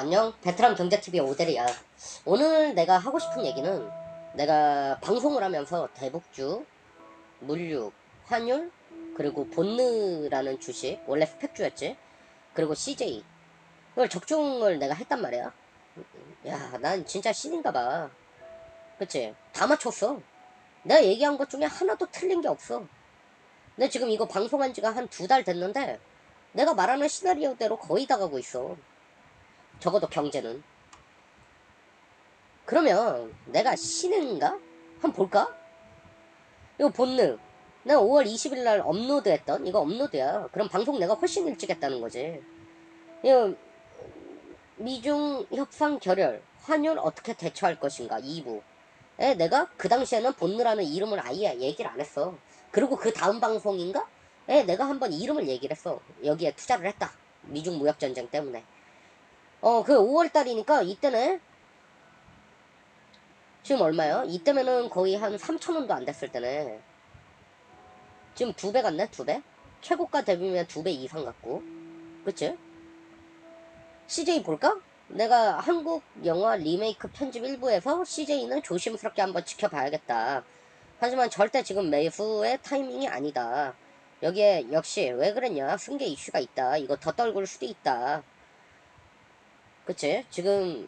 안녕. 베트남 경제TV 오대리야. 오늘 내가 하고 싶은 얘기는 내가 방송을 하면서 대북주, 물류, 환율, 그리고 본느라는 주식, 원래 스펙주였지. 그리고 CJ. 이걸 적중을 내가 했단 말이야. 야, 난 진짜 신인가 봐. 그치? 다 맞췄어. 내가 얘기한 것 중에 하나도 틀린 게 없어. 근데 지금 이거 방송한 지가 한 2달 됐는데 내가 말하는 시나리오대로 거의 다 가고 있어. 적어도 경제는. 그러면 내가 신인가? 한번 볼까? 이거 본능. 내가 5월 20일 날 업로드했던 이거 업로드야. 그럼 방송 내가 훨씬 일찍 했다는 거지. 이거 미중 협상 결렬, 환율 어떻게 대처할 것인가 2부에 내가 그 당시에는 본느라는 이름을 아예 얘기를 안 했어. 그리고 그 다음 방송인가? 에 내가 한번 이름을 얘기를 했어. 여기에 투자를 했다. 미중 무역 전쟁 때문에. 그 5월 달이니까 이때는 지금 얼마요? 이때면은 거의 한 3,000원도 안 됐을 때네. 지금 2배 같네? 2배? 최고가 대비면 2배 이상 같고. 그치? CJ 볼까? 내가 한국 영화 리메이크 편집 일부에서 CJ는 조심스럽게 한번 지켜봐야겠다. 하지만 절대 지금 매수의 타이밍이 아니다. 여기에 역시 왜 그랬냐? 승계 이슈가 있다. 이거 더 떨굴 수도 있다. 그치? 지금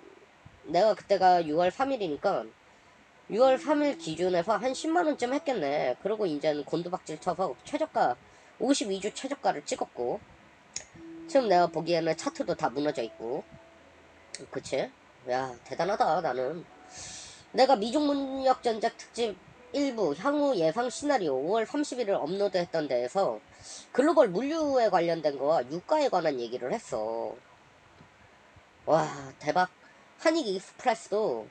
내가 그때가 6월 3일이니까 6월 3일 기준에서 한 10만원쯤 했겠네. 그리고 이제는 곤두박질 쳐서 최저가 52주 최저가를 찍었고, 지금 내가 보기에는 차트도 다 무너져 있고. 그치? 야, 대단하다. 나는 내가 미중 무역 전쟁 특집 일부 향후 예상 시나리오 5월 30일을 업로드했던 데에서 글로벌 물류에 관련된 거와 유가에 관한 얘기를 했어. 와, 대박. 한익 익스프레스도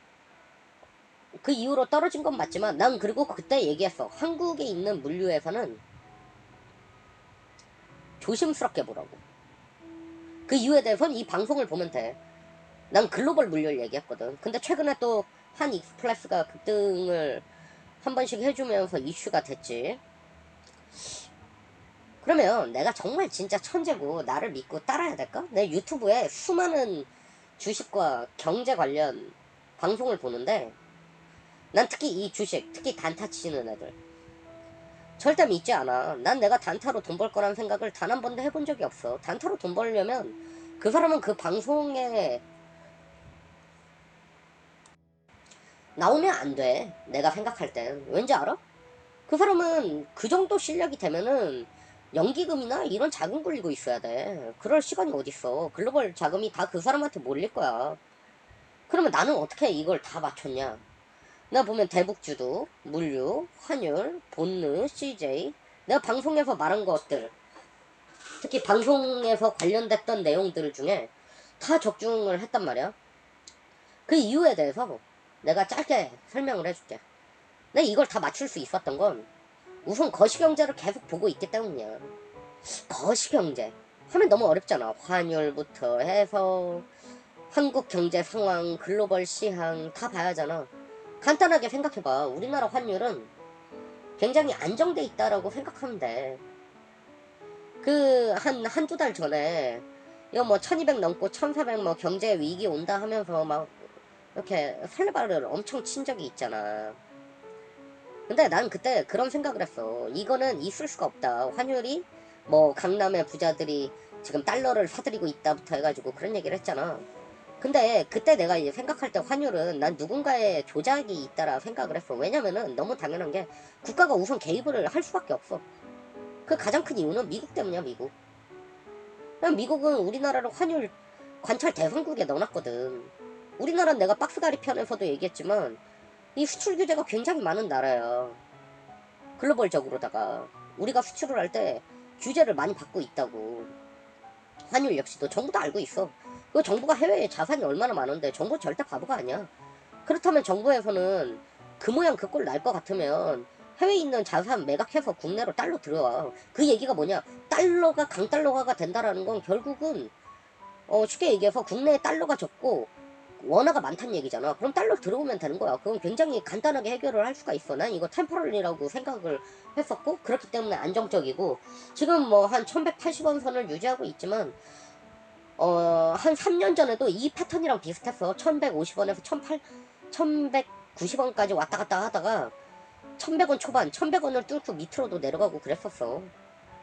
그 이후로 떨어진 건 맞지만 난 그리고 그때 얘기했어. 한국에 있는 물류에서는 조심스럽게 보라고. 그 이유에 대해서는 이 방송을 보면 돼. 난 글로벌 물류를 얘기했거든. 근데 최근에 또 한 익스프레스가 급등을 한 번씩 해주면서 이슈가 됐지. 그러면 내가 정말 진짜 천재고 나를 믿고 따라야 될까? 내 유튜브에 수많은 주식과 경제 관련 방송을 보는데 난 특히 이 주식, 특히 단타 치는 애들 절대 믿지 않아. 난 내가 단타로 돈 벌 거란 생각을 단 한 번도 해본 적이 없어. 단타로 돈 벌려면 그 사람은 그 방송에 나오면 안 돼. 내가 생각할 땐. 왠지 알아? 그 사람은 그 정도 실력이 되면은 연기금이나 이런 자금 굴리고 있어야 돼. 그럴 시간이 어딨어. 글로벌 자금이 다 그 사람한테 몰릴 거야. 그러면 나는 어떻게 이걸 다 맞췄냐? 내가 보면 대북주도, 물류, 환율, 본느, CJ 내가 방송에서 말한 것들 특히 방송에서 관련됐던 내용들 중에 다 적중을 했단 말이야. 그 이유에 대해서 내가 짧게 설명을 해줄게. 내가 이걸 다 맞출 수 있었던 건 우선 거시경제를 계속 보고 있기 때문이야. 거시경제 하면 너무 어렵잖아. 환율부터 해서 한국 경제 상황, 글로벌 시황 다 봐야 하잖아. 간단하게 생각해봐. 우리나라 환율은 굉장히 안정돼 있다라고 생각하면 돼. 한두 달 전에 이거 뭐 1200 넘고 1400 뭐 경제 위기 온다 하면서 막 이렇게 설레발을 엄청 친 적이 있잖아. 근데 난 그때 그런 생각을 했어. 이거는 있을 수가 없다. 환율이 뭐 강남의 부자들이 지금 달러를 사들이고 있다부터 해가지고 그런 얘기를 했잖아. 근데 그때 내가 이제 생각할 때 환율은 난 누군가의 조작이 있다라 생각을 했어. 왜냐면은 너무 당연한 게 국가가 우선 개입을 할 수밖에 없어. 그 가장 큰 이유는 미국 때문이야, 미국. 미국은 우리나라를 환율 관찰 대상국에 넣어놨거든. 우리나라는 내가 박스가리 편에서도 얘기했지만 이 수출 규제가 굉장히 많은 나라야. 글로벌적으로다가 우리가 수출을 할 때 규제를 많이 받고 있다고. 환율 역시도 정부도 알고 있어. 그 정부가 해외에 자산이 얼마나 많은데 정부 절대 바보가 아니야. 그렇다면 정부에서는 그 모양 그 꼴 날 것 같으면 해외에 있는 자산 매각해서 국내로 달러 들어와. 그 얘기가 뭐냐? 달러가 강달러화가 된다라는 건 결국은 쉽게 얘기해서 국내에 달러가 적고 원화가 많다는 얘기잖아. 그럼 달러 들어오면 되는 거야. 그럼 굉장히 간단하게 해결을 할 수가 있어. 난 이거 템포럴리라고 생각을 했었고 그렇기 때문에 안정적이고 지금 뭐 한 1180원 선을 유지하고 있지만 한 3년 전에도 이 패턴이랑 비슷했어. 1150원에서 1190원까지 왔다 갔다 하다가 1100원 초반, 1100원을 뚫고 밑으로도 내려가고 그랬었어.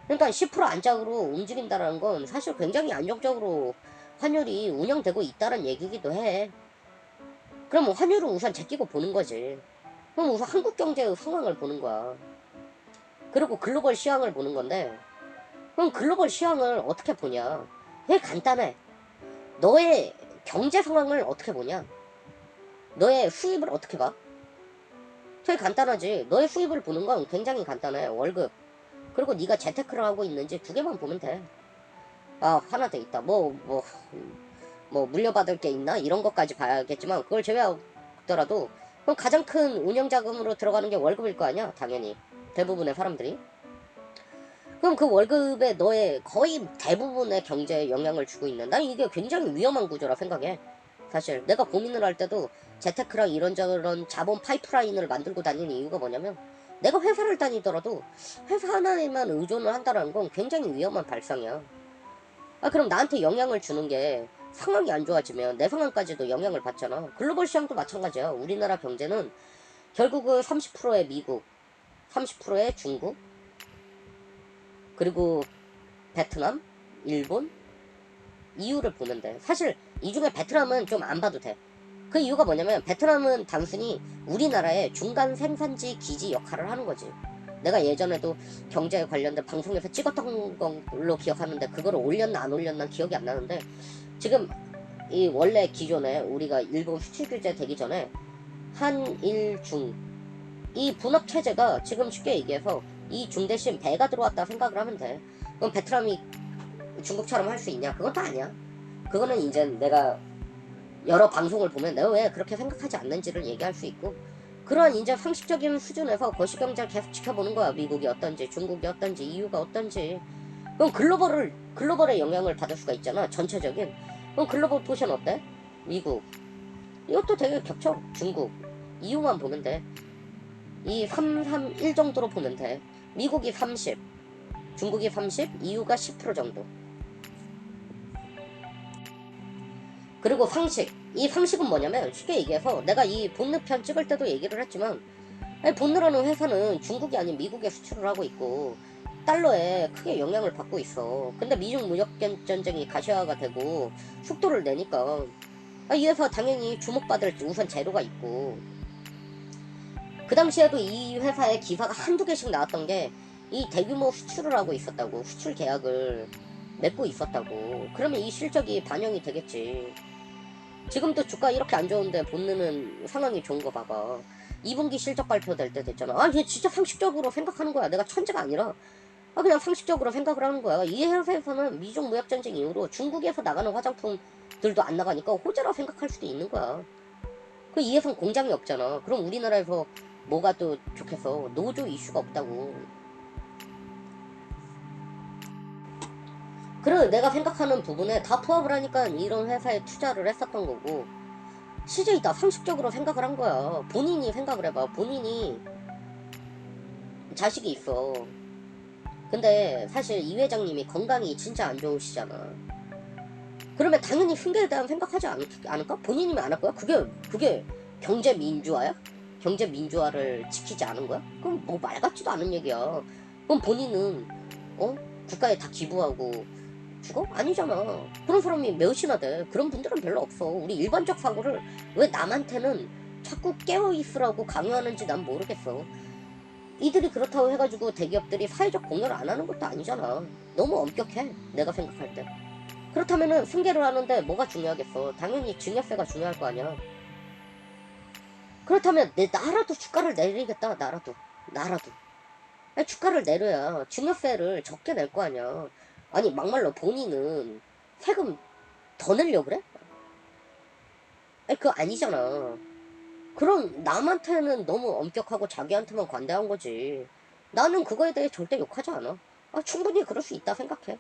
그러니까 10% 안짝으로 움직인다는 건 사실 굉장히 안정적으로 환율이 운영되고 있다는 얘기기도 해. 그럼 환율을 우선 제끼고 보는 거지. 그럼 우선 한국 경제의 상황을 보는 거야. 그리고 글로벌 시황을 보는 건데, 그럼 글로벌 시황을 어떻게 보냐? 되게 간단해. 너의 경제 상황을 어떻게 보냐? 너의 수입을 어떻게 봐? 되게 간단하지. 너의 수입을 보는 건 굉장히 간단해. 월급. 그리고 네가 재테크를 하고 있는지 두 개만 보면 돼. 아, 하나 더 있다. 뭐 물려받을 게 있나? 이런 것까지 봐야겠지만 그걸 제외하더라도 그럼 가장 큰 운영자금으로 들어가는 게 월급일 거 아니야? 당연히. 대부분의 사람들이. 그럼 그 월급에 너의 거의 대부분의 경제에 영향을 주고 있는, 난 이게 굉장히 위험한 구조라 생각해. 사실 내가 고민을 할 때도 재테크랑 이런저런 자본 파이프라인을 만들고 다니는 이유가 뭐냐면, 내가 회사를 다니더라도 회사 하나에만 의존을 한다는 건 굉장히 위험한 발상이야. 아, 그럼 나한테 영향을 주는 게 상황이 안 좋아지면 내 상황까지도 영향을 받잖아. 글로벌 시장도 마찬가지야. 우리나라 경제는 결국은 30%의 미국, 30%의 중국, 그리고 베트남, 일본, 이유를 보면 돼. 사실 이 중에 베트남은 좀 안 봐도 돼. 그 이유가 뭐냐면 베트남은 단순히 우리나라의 중간 생산지 기지 역할을 하는 거지. 내가 예전에도 경제에 관련된 방송에서 찍었던 걸로 기억하는데 그거를 올렸나 안 올렸나 기억이 안 나는데, 지금 이 원래 기존에 우리가 일본 수출 규제 되기 전에 한일중 이 분업 체제가 지금 쉽게 얘기해서 이 중 대신 배가 들어왔다 생각을 하면 돼. 그럼 베트남이 중국처럼 할 수 있냐? 그것도 아니야. 그거는 이제 내가 여러 방송을 보면 내가 왜 그렇게 생각하지 않는지를 얘기할 수 있고, 그러한 이제 상식적인 수준에서 거시경제를 계속 지켜보는 거야. 미국이 어떤지, 중국이 어떤지, EU가 어떤지. 그럼 글로벌의 영향을 받을 수가 있잖아. 전체적인. 그럼 글로벌 포션 어때? 미국. 이것도 되게 겹쳐. 중국. EU만 보면 돼. 이 331 정도로 보면 돼. 미국이 30, 중국이 30, EU가 10% 정도. 그리고 상식. 이 상식은 뭐냐면 쉽게 얘기해서 내가 이 본느 편 찍을 때도 얘기를 했지만, 본느라는 회사는 중국이 아닌 미국에 수출을 하고 있고 달러에 크게 영향을 받고 있어. 근데 미중 무역 전쟁이 가시화가 되고 속도를 내니까 이 회사 당연히 주목받을 우선 재료가 있고, 그 당시에도 이 회사의 기사가 한두 개씩 나왔던 게 이 대규모 수출을 하고 있었다고, 수출 계약을 맺고 있었다고. 그러면 이 실적이 반영이 되겠지. 지금도 주가 이렇게 안 좋은데 본느는 상황이 좋은 거 봐봐. 2분기 실적 발표될 때 됐잖아. 아, 얘 진짜 상식적으로 생각하는 거야. 내가 천재가 아니라 그냥 상식적으로 생각을 하는 거야. 이 회사에서는 미중 무역 전쟁 이후로 중국에서 나가는 화장품들도 안 나가니까 호재라 생각할 수도 있는 거야. 그 이 회사는 공장이 없잖아. 그럼 우리나라에서 뭐가 또 좋겠어? 노조 이슈가 없다고. 그래, 내가 생각하는 부분에 다 포함을 하니까 이런 회사에 투자를 했었던 거고, CJ 다 상식적으로 생각을 한 거야. 본인이 생각을 해봐. 본인이 자식이 있어. 근데 사실 이 회장님이 건강이 진짜 안 좋으시잖아. 그러면 당연히 승계에 대한 생각하지 않을까? 본인이면 안 할 거야? 그게 경제 민주화야? 경제 민주화를 지키지 않은 거야? 그럼 뭐 말 같지도 않은 얘기야. 그럼 본인은 국가에 다 기부하고 죽어? 아니잖아. 그런 사람이 몇이나 돼. 그런 분들은 별로 없어. 우리 일반적 사고를 왜 남한테는 자꾸 깨어있으라고 강요하는지 난 모르겠어. 이들이 그렇다고 해가지고 대기업들이 사회적 공헌을 안 하는 것도 아니잖아. 너무 엄격해, 내가 생각할 때. 그렇다면은 승계를 하는데 뭐가 중요하겠어? 당연히 증여세가 중요할 거 아니야. 그렇다면 나라도 주가를 내리겠다. 나라도 아니, 주가를 내려야 증여세를 적게 낼 거 아니야. 아니, 막말로 본인은 세금 더 내려고 그래? 아니, 그거 아니잖아. 그럼 남한테는 너무 엄격하고 자기한테만 관대한 거지. 나는 그거에 대해 절대 욕하지 않아. 충분히 그럴 수 있다 생각해.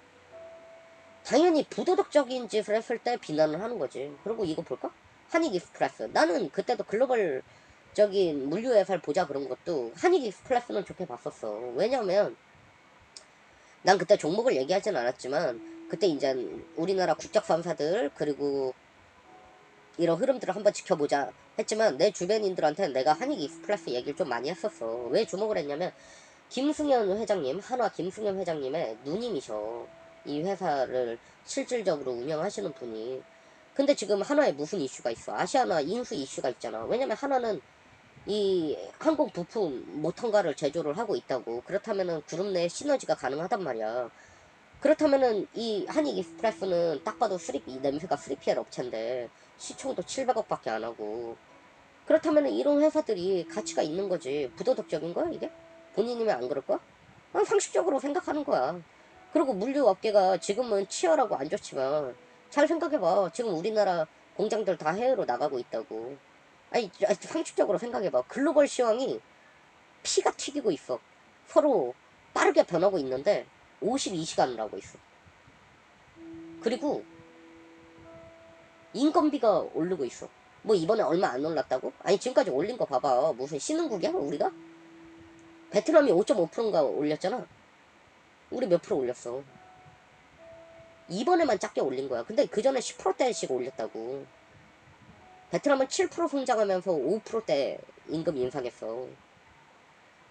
당연히 부도덕적인 짓을 했을 때 비난을 하는 거지. 그리고 이거 볼까? 한익익스프레스. 나는 그때도 글로벌적인 물류회사를 보자 그런 것도 한익익스프레스는 좋게 봤었어. 왜냐면 난 그때 종목을 얘기하진 않았지만 그때 이제 우리나라 국적 3사들 그리고 이런 흐름들을 한번 지켜보자 했지만 내 주변인들한테는 내가 한익 익스프레스 얘기를 좀 많이 했었어. 왜 주목을 했냐면 김승현 회장님, 한화 김승현 회장님의 누님이셔. 이 회사를 실질적으로 운영하시는 분이. 근데 지금 한화에 무슨 이슈가 있어? 아시아나 인수 이슈가 있잖아. 왜냐면 한화는 이 항공 부품 모터가를 제조를 하고 있다고. 그렇다면은 그룹 내 시너지가 가능하단 말이야. 그렇다면은 이 한익 익스프레스는 딱 봐도 이 냄새가 3PL 업체인데 시총도 700억밖에 안 하고. 그렇다면은 이런 회사들이 가치가 있는 거지. 부도덕적인 거야 이게? 본인이면 안 그럴 거야? 난 상식적으로 생각하는 거야. 그리고 물류 업계가 지금은 치열하고 안 좋지만 잘 생각해봐. 지금 우리나라 공장들 다 해외로 나가고 있다고. 아니 상식적으로 생각해봐. 글로벌 시황이 피가 튀기고 있어. 서로 빠르게 변하고 있는데 52시간을 하고 있어. 그리고 인건비가 오르고 있어. 뭐 이번에 얼마 안 올랐다고? 아니 지금까지 올린 거 봐봐. 무슨 신흥국이야 우리가? 베트남이 5.5%인가 올렸잖아. 우리 몇 프로 올렸어. 이번에만 작게 올린 거야. 근데 그 전에 10%대씩 올렸다고. 베트남은 7% 성장하면서 5%대 임금 인상했어.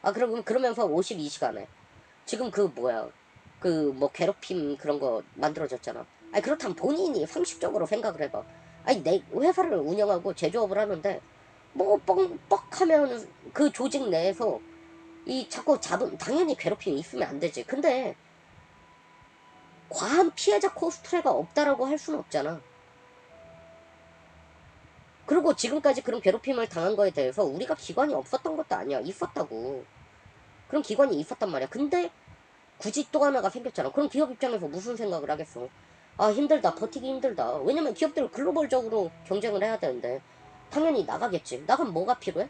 아 그러면서 52시간에 지금 그 뭐야 그 뭐 괴롭힘 그런 거 만들어졌잖아. 아니 그렇다면 본인이 상식적으로 생각을 해봐. 아니 내 회사를 운영하고 제조업을 하는데 뭐 뻑뻑하면 그 조직 내에서 이 자꾸 잡은 당연히 괴롭힘이 있으면 안 되지. 근데 과한 피해자 코스프레가 없다라고 할 수는 없잖아. 그리고 지금까지 그런 괴롭힘을 당한 거에 대해서 우리가 기관이 없었던 것도 아니야. 있었다고. 그런 기관이 있었단 말이야. 근데 굳이 또 하나가 생겼잖아. 그럼 기업 입장에서 무슨 생각을 하겠어? 아 힘들다. 버티기 힘들다. 왜냐면 기업들 글로벌적으로 경쟁을 해야 되는데 당연히 나가겠지. 나가면 뭐가 필요해?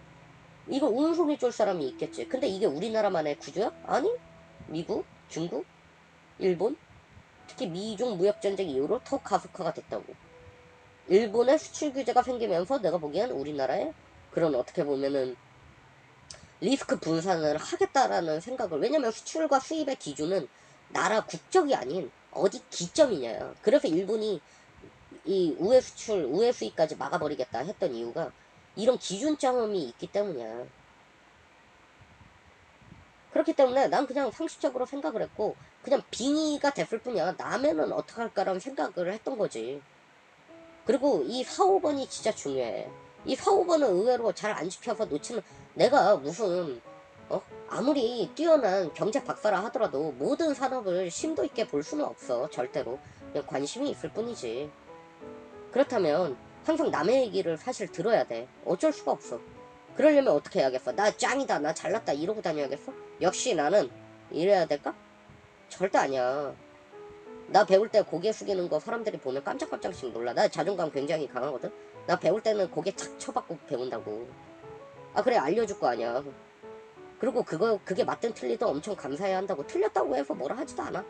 이거 운송해 줄 사람이 있겠지. 근데 이게 우리나라만의 구조야? 아니? 미국? 중국? 일본? 특히 미중 무역전쟁 이후로 더 가속화가 됐다고. 일본의 수출 규제가 생기면서 내가 보기엔 우리나라에 그런 어떻게 보면은 리스크 분산을 하겠다라는 생각을. 왜냐면 수출과 수입의 기준은 나라 국적이 아닌 어디 기점이냐. 그래서 일본이 이 우회 수출, 우회 수입까지 막아버리겠다 했던 이유가 이런 기준점이 있기 때문이야. 그렇기 때문에 난 그냥 상식적으로 생각을 했고 그냥 빙의가 됐을 뿐이야. 남해는 어떡할까라는 생각을 했던 거지. 그리고 이 4, 5번이 진짜 중요해. 이 4, 5번은 의외로 잘 안 지켜서 놓치는. 내가 무슨 아무리 뛰어난 경제 박사라 하더라도 모든 산업을 심도 있게 볼 수는 없어. 절대로. 그냥 관심이 있을 뿐이지. 그렇다면 항상 남의 얘기를 사실 들어야 돼. 어쩔 수가 없어. 그러려면 어떻게 해야겠어? 나 짱이다, 나 잘났다 이러고 다녀야겠어? 역시 나는 이래야 될까? 절대 아니야. 나 배울 때 고개 숙이는 거 사람들이 보면 깜짝깜짝씩 놀라. 나 자존감 굉장히 강하거든? 나 배울 때는 고개 착 쳐받고 배운다고. 아 그래 알려줄 거 아니야. 그리고 그게 맞든 틀리든 엄청 감사해야 한다고. 틀렸다고 해서 뭐라 하지도 않아.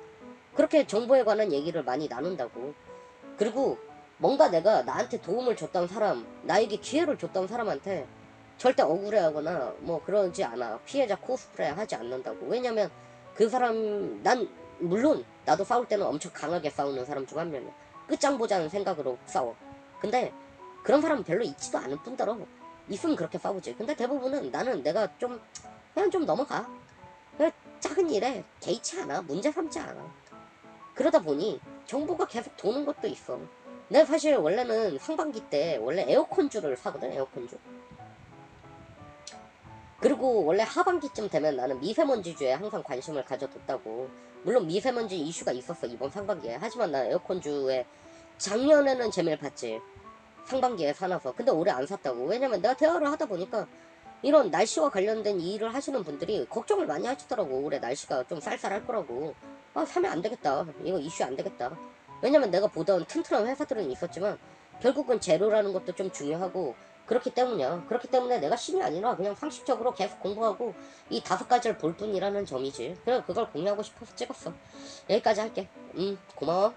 그렇게 정보에 관한 얘기를 많이 나눈다고. 그리고 뭔가 내가 나한테 도움을 줬던 사람, 나에게 기회를 줬던 사람한테 절대 억울해하거나 뭐 그러지 않아. 피해자 코스프레 하지 않는다고. 왜냐면 그 사람, 난 물론 나도 싸울 때는 엄청 강하게 싸우는 사람 중 한 명이야. 끝장 보자는 생각으로 싸워. 근데 그런 사람은 별로 있지도 않을 뿐더러 있으면 그렇게 싸우지. 근데 대부분은 나는 내가 좀 그냥 좀 넘어가. 그냥 작은 일에 개의치 않아. 문제 삼지 않아. 그러다 보니 정보가 계속 도는 것도 있어. 내가 사실 원래는 상반기 때 원래 에어컨주를 사거든. 에어컨주. 그리고 원래 하반기쯤 되면 나는 미세먼지주에 항상 관심을 가져뒀다고. 물론 미세먼지 이슈가 있었어 이번 상반기에. 하지만 나 에어컨주에 작년에는 재미를 봤지. 상반기에 사놔서. 근데 올해 안 샀다고. 왜냐면 내가 대화를 하다 보니까 이런 날씨와 관련된 일을 하시는 분들이 걱정을 많이 하시더라고. 올해 날씨가 좀 쌀쌀할 거라고. 아 사면 안 되겠다. 이거 이슈 안 되겠다. 왜냐면 내가 보던 튼튼한 회사들은 있었지만 결국은 재료라는 것도 좀 중요하고 그렇기 때문이야. 그렇기 때문에 내가 신이 아니라 그냥 상식적으로 계속 공부하고 이 5가지를 볼 뿐이라는 점이지. 그래 그걸 공유하고 싶어서 찍었어. 여기까지 할게. 고마워.